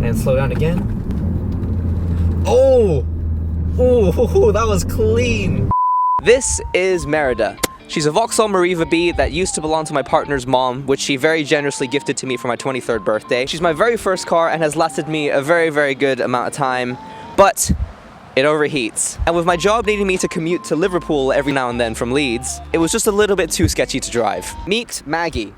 And slow down again. Oh! Ooh, that was clean! This is Merida. She's a Vauxhall Mariva B that used to belong to my partner's mom, which she very generously gifted to me for my 23rd birthday. She's my very first car and has lasted me a very, very good amount of time, but it overheats. And with my job needing me to commute to Liverpool every now and then from Leeds, it was just a little bit too sketchy to drive. Meet Maggie.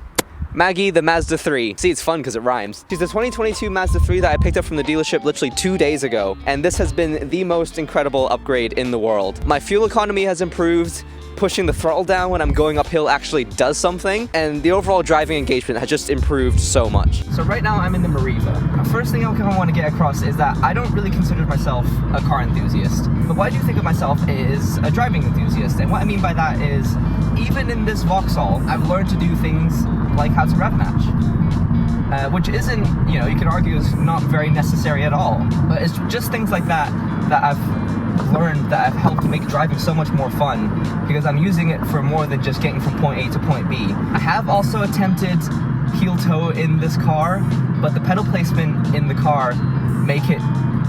Maggie, the Mazda 3. See, it's fun because it rhymes. She's the 2022 Mazda 3 that I picked up from the dealership literally 2 days ago, and this has been the most incredible upgrade in the world. My fuel economy has improved, pushing the throttle down when I'm going uphill actually does something, and the overall driving engagement has just improved so much. So right now I'm in the Mariva. The first thing I kind of want to get across is that I don't really consider myself a car enthusiast, but what I do think of myself is a driving enthusiast, and what I mean by that is even in this Vauxhall, I've learned to do things like how to rev match, which isn't, you know, you can argue is not very necessary at all, but it's just things like that that I've learned that have helped make driving so much more fun because I'm using it for more than just getting from point A to point B. I have also attempted heel toe in this car, but the pedal placement in the car make it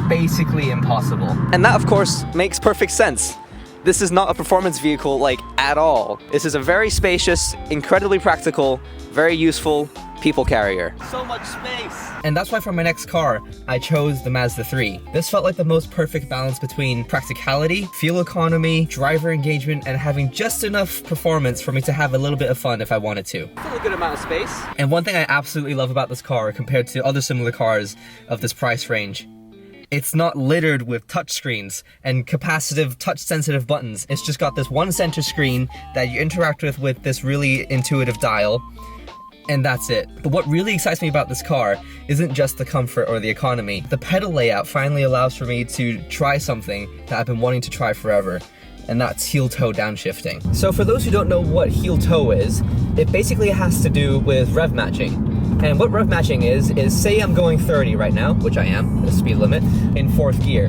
basically impossible. And that of course makes perfect sense. This is not a performance vehicle, like, at all. This is a very spacious, incredibly practical, very useful people carrier. So much space! And that's why for my next car, I chose the Mazda 3. This felt like the most perfect balance between practicality, fuel economy, driver engagement, and having just enough performance for me to have a little bit of fun if I wanted to. Still a good amount of space. And one thing I absolutely love about this car compared to other similar cars of this price range, it's not littered with touchscreens and capacitive, touch-sensitive buttons. It's just got this one center screen that you interact with this really intuitive dial, and that's it. But what really excites me about this car isn't just the comfort or the economy. The pedal layout finally allows for me to try something that I've been wanting to try forever, and that's heel-toe downshifting. So for those who don't know what heel-toe is, it basically has to do with rev matching. And what rev matching is say I'm going 30 right now, which I am, the speed limit, in 4th gear.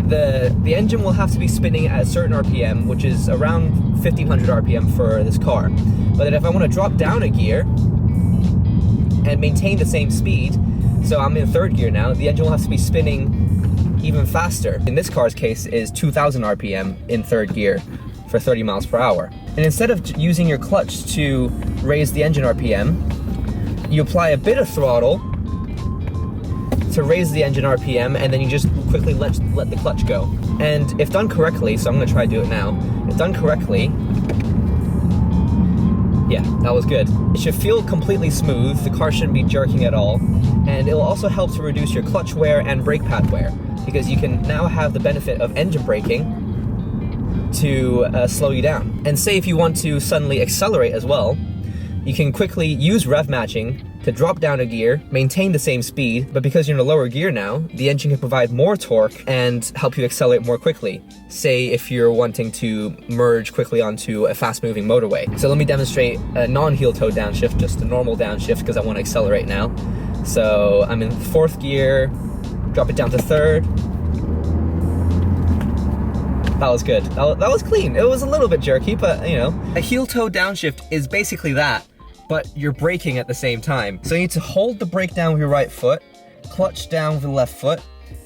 The engine will have to be spinning at a certain RPM, which is around 1500 RPM for this car. But then if I want to drop down a gear and maintain the same speed, so I'm in 3rd gear now, the engine will have to be spinning even faster. In this car's case is 2000 RPM in 3rd gear for 30 miles per hour. And instead of using your clutch to raise the engine RPM, you apply a bit of throttle to raise the engine RPM, and then you just quickly let the clutch go. And if done correctly, so I'm gonna try to do it now, if done correctly, yeah, that was good. It should feel completely smooth, the car shouldn't be jerking at all, and it'll also help to reduce your clutch wear and brake pad wear, because you can now have the benefit of engine braking to slow you down. And say if you want to suddenly accelerate as well, you can quickly use rev matching to drop down a gear, maintain the same speed, but because you're in a lower gear now, the engine can provide more torque and help you accelerate more quickly. Say if you're wanting to merge quickly onto a fast-moving motorway. So let me demonstrate a non-heel toe downshift, just a normal downshift, because I want to accelerate now. So I'm in 4th gear, drop it down to 3rd. That was good. That was clean. It was a little bit jerky, but you know. A heel toe downshift is basically that, but you're braking at the same time. So you need to hold the brake down with your right foot, clutch down with the left foot,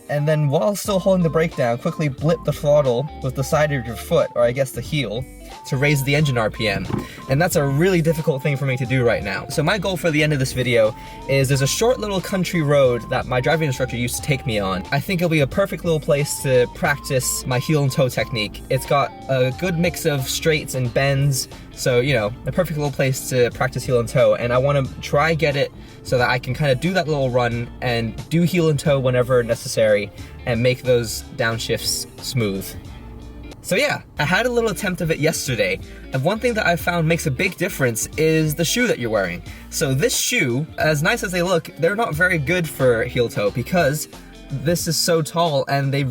and then while still holding the brake down, quickly blip the throttle with the side of your foot, or I guess the heel, to raise the engine RPM. And that's a really difficult thing for me to do right now. So my goal for the end of this video is there's a short little country road that my driving instructor used to take me on. I think it'll be a perfect little place to practice my heel and toe technique. It's got a good mix of straights and bends, so, you know, a perfect little place to practice heel and toe. And I want to try get it so that I can kind of do that little run and do heel and toe whenever necessary and make those downshifts smooth. So yeah, I had a little attempt of it yesterday, and one thing that I found makes a big difference is the shoe that you're wearing. So this shoe, as nice as they look, they're not very good for heel toe because this is so tall and it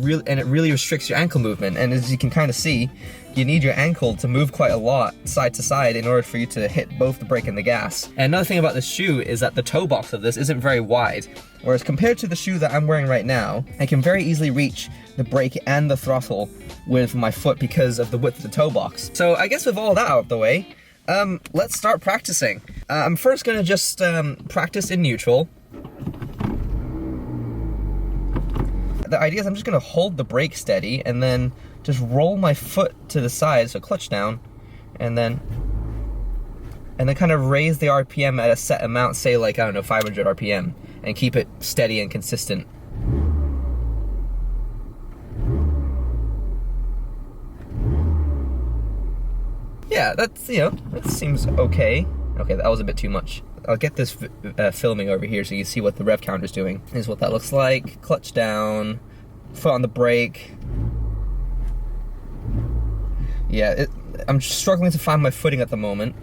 really restricts your ankle movement. And as you can kind of see, you need your ankle to move quite a lot side to side in order for you to hit both the brake and the gas. And another thing about this shoe is that the toe box of this isn't very wide, whereas compared to the shoe that I'm wearing right now, I can very easily reach the brake and the throttle with my foot because of the width of the toe box. So I guess with all that out of the way, let's start practicing. I'm first gonna just practice in neutral. the idea is I'm just gonna hold the brake steady and then just roll my foot to the side, so clutch down, and then kind of raise the RPM at a set amount, say like, I don't know, 500 RPM, and keep it steady and consistent. Yeah, that's, you know, that seems okay. Okay, that was a bit too much. I'll get this filming over here so you see what the rev counter's doing. Here's what that looks like. Clutch down, foot on the brake. Yeah, I'm struggling to find my footing at the moment.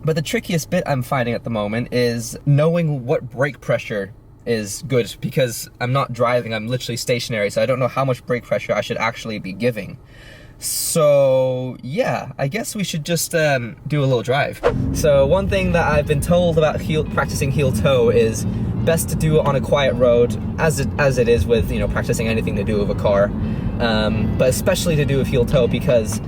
But the trickiest bit I'm finding at the moment is knowing what brake pressure is good, because I'm not driving, I'm literally stationary, so I don't know how much brake pressure I should actually be giving. So yeah, I guess we should just do a little drive. So one thing that I've been told about practicing heel toe is best to do it on a quiet road, as it is with, you know, practicing anything to do with a car, but especially to do with heel toe, because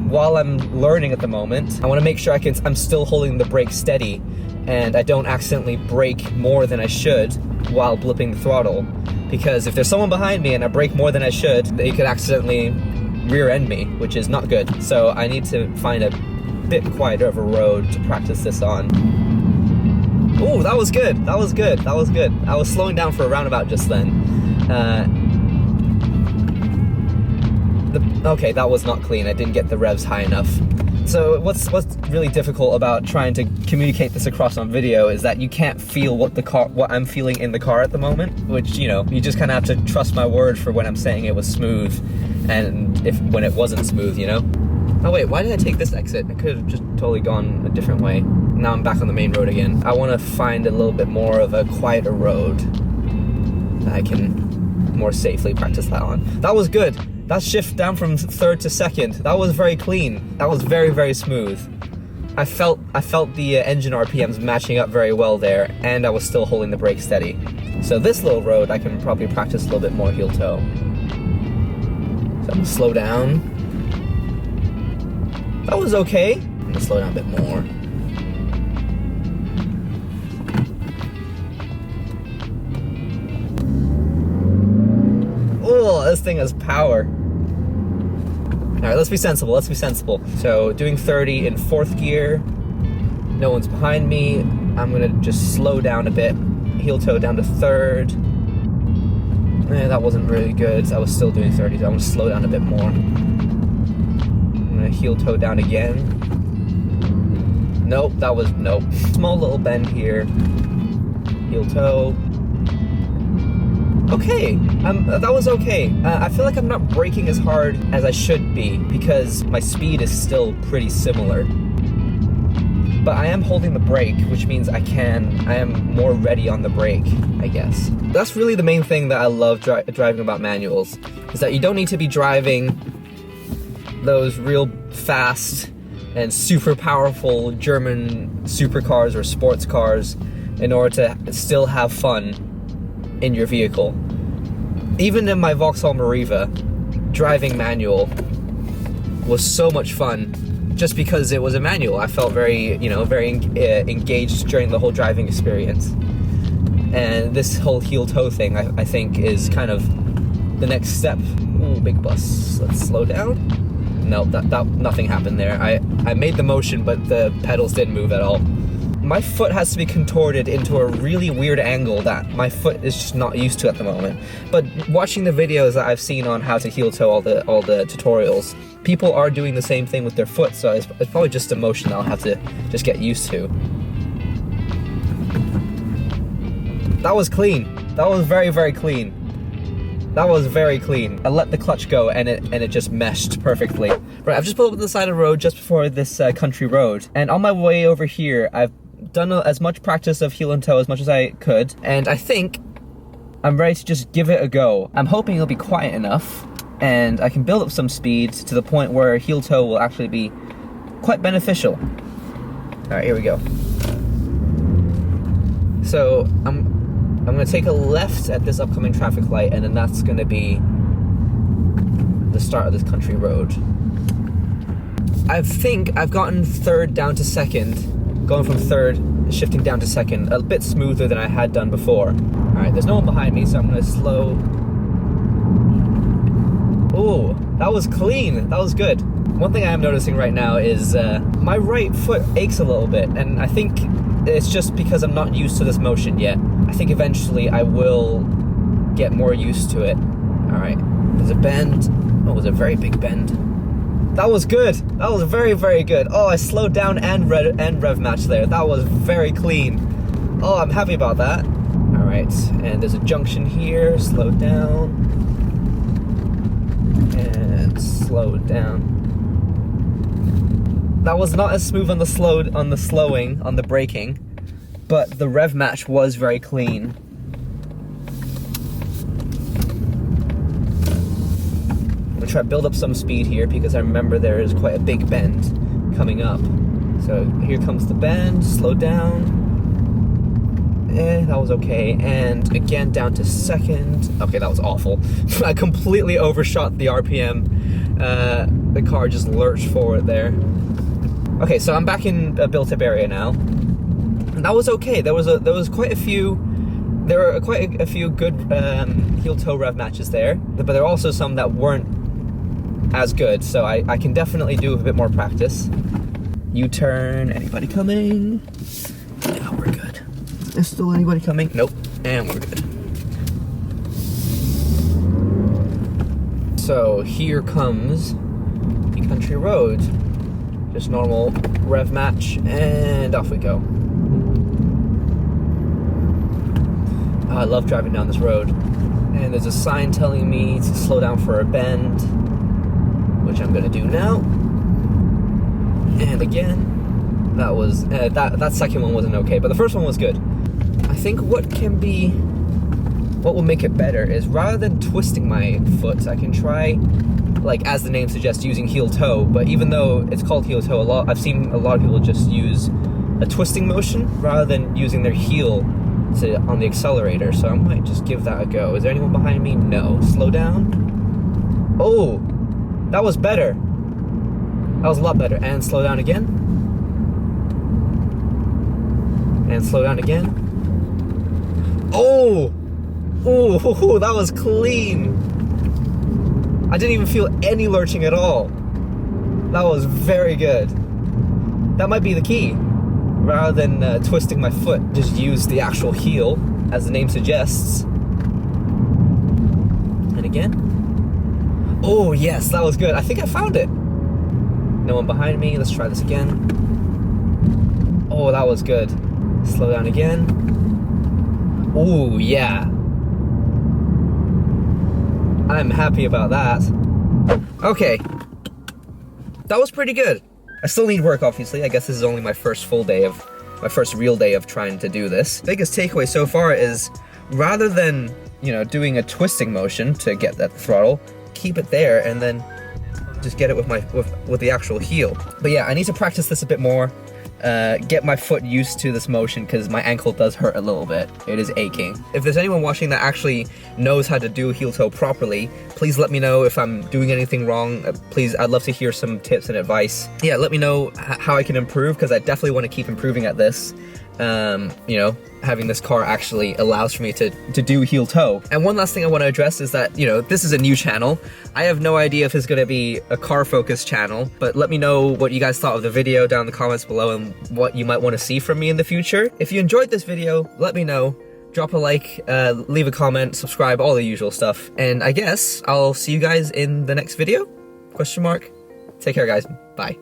while I'm learning at the moment, I want to make sure I'm still holding the brake steady and I don't accidentally brake more than I should while blipping the throttle. Because if there's someone behind me and I brake more than I should, they could accidentally rear end me, which is not good. So I need to find a bit quieter of a road to practice this on. Ooh, that was good, that was good, that was good. I was slowing down for a roundabout just then. Okay, that was not clean. I didn't get the revs high enough. So what's really difficult about trying to communicate this across on video is that you can't feel what I'm feeling in the car at the moment, which, you know, you just kind of have to trust my word for when I'm saying it was smooth and when it wasn't smooth, you know? Oh wait, why did I take this exit? I could have just totally gone a different way. Now I'm back on the main road again. I want to find a little bit more of a quieter road that I can more safely practice that on. That was good. That shift down from third to second, that was very clean. That was very, very smooth. I felt the engine RPMs matching up very well there, and I was still holding the brake steady. So this little road, I can probably practice a little bit more heel toe. So I'm gonna slow down. That was okay. I'm gonna slow down a bit more. Oh, this thing has power. All right, let's be sensible, let's be sensible. So doing 30 in fourth gear, no one's behind me. I'm gonna just slow down a bit, heel toe down to third. That wasn't really good. I was still doing 30, so I'm gonna slow down a bit more. I'm gonna heel toe down again. Nope, nope. Small little bend here, heel toe. Okay, that was okay. I feel like I'm not braking as hard as I should be because my speed is still pretty similar. But I am holding the brake, which means I am more ready on the brake, I guess. That's really the main thing that I love driving about manuals, is that you don't need to be driving those real fast and super powerful German supercars or sports cars in order to still have fun in your vehicle. Even in my Vauxhall Meriva, driving manual was so much fun just because it was a manual. I felt very, you know, very engaged during the whole driving experience. And this whole heel toe thing, I think, is kind of the next step. Ooh, big bus. Let's slow down. No, nothing happened there. I made the motion, but the pedals didn't move at all. My foot has to be contorted into a really weird angle that my foot is just not used to at the moment. But watching the videos that I've seen on how to heel toe, all the tutorials, people are doing the same thing with their foot, so it's probably just a motion I'll have to just get used to. That was clean. That was very, very clean. That was very clean. I let the clutch go and it just meshed perfectly. Right, I've just pulled up to the side of the road just before this country road, and on my way over here, I've done as much practice of heel and toe as much as I could, and I think I'm ready to just give it a go. I'm hoping it'll be quiet enough and I can build up some speed to the point where heel toe will actually be quite beneficial. All right, here we go. So I'm gonna take a left at this upcoming traffic light, and then that's gonna be the start of this country road. I think I've gotten third down to second going from third, shifting down to second, a bit smoother than I had done before. All right, there's no one behind me, so I'm gonna slow. Oh, that was clean, that was good. One thing I am noticing right now is my right foot aches a little bit, and I think it's just because I'm not used to this motion yet. I think eventually I will get more used to it. All right, there's a bend. Oh, it was a very big bend. That was good. That was very, very good. Oh, I slowed down and rev match there. That was very clean. Oh, I'm happy about that. All right, and there's a junction here. Slow down. And slow down. That was not as smooth on the slowing, on the braking, but the rev match was very clean. I'm gonna try to build up some speed here because I remember there is quite a big bend coming up. So here comes the bend, slow down. That was okay. And again, down to second. Okay, that was awful. I completely overshot the RPM. The car just lurched forward there. Okay, so I'm back in a built-up area now, and that was okay. There were quite a few good heel-toe rev matches there, but there are also some that weren't as good. So I can definitely do with a bit more practice. U-turn. Anybody coming? Yeah, we're good. Is still anybody coming? Nope. And we're good. So here comes the country road. Just normal rev match, and off we go. Oh, I love driving down this road. And there's a sign telling me to slow down for a bend, which I'm gonna do now. And again, that was that second one wasn't okay, but the first one was good. I think what will make it better is rather than twisting my foot, I can try, like as the name suggests, using heel toe. But even though it's called heel toe, I've seen a lot of people just use a twisting motion rather than using their heel on the accelerator. So I might just give that a go. Is there anyone behind me? No. Slow down. Oh, that was better. That was a lot better. And slow down again. And slow down again. Oh, that was clean. I didn't even feel any lurching at all. That was very good. That might be the key. Rather than twisting my foot, just use the actual heel, as the name suggests. And again. Oh yes, that was good. I think I found it. No one behind me. Let's try this again. Oh, that was good. Slow down again. Oh yeah. I'm happy about that. Okay. That was pretty good. I still need work, obviously. I guess this is only my first real day of trying to do this. Biggest takeaway so far is rather than, doing a twisting motion to get that throttle, keep it there and then just get it with the actual heel. But yeah, I need to practice this a bit more. Get my foot used to this motion because my ankle does hurt a little bit. It is aching. If there's anyone watching that actually knows how to do heel toe properly, please let me know if I'm doing anything wrong. Please, I'd love to hear some tips and advice. Yeah, let me know how I can improve because I definitely want to keep improving at this. Having this car actually allows for me to do heel toe. And one last thing I want to address is that, this is a new channel. I have no idea if it's going to be a car focused channel, but let me know what you guys thought of the video down in the comments below and what you might want to see from me in the future. If you enjoyed this video, let me know. Drop a like, leave a comment, subscribe, all the usual stuff. And I guess I'll see you guys in the next video? ? Take care, guys. Bye.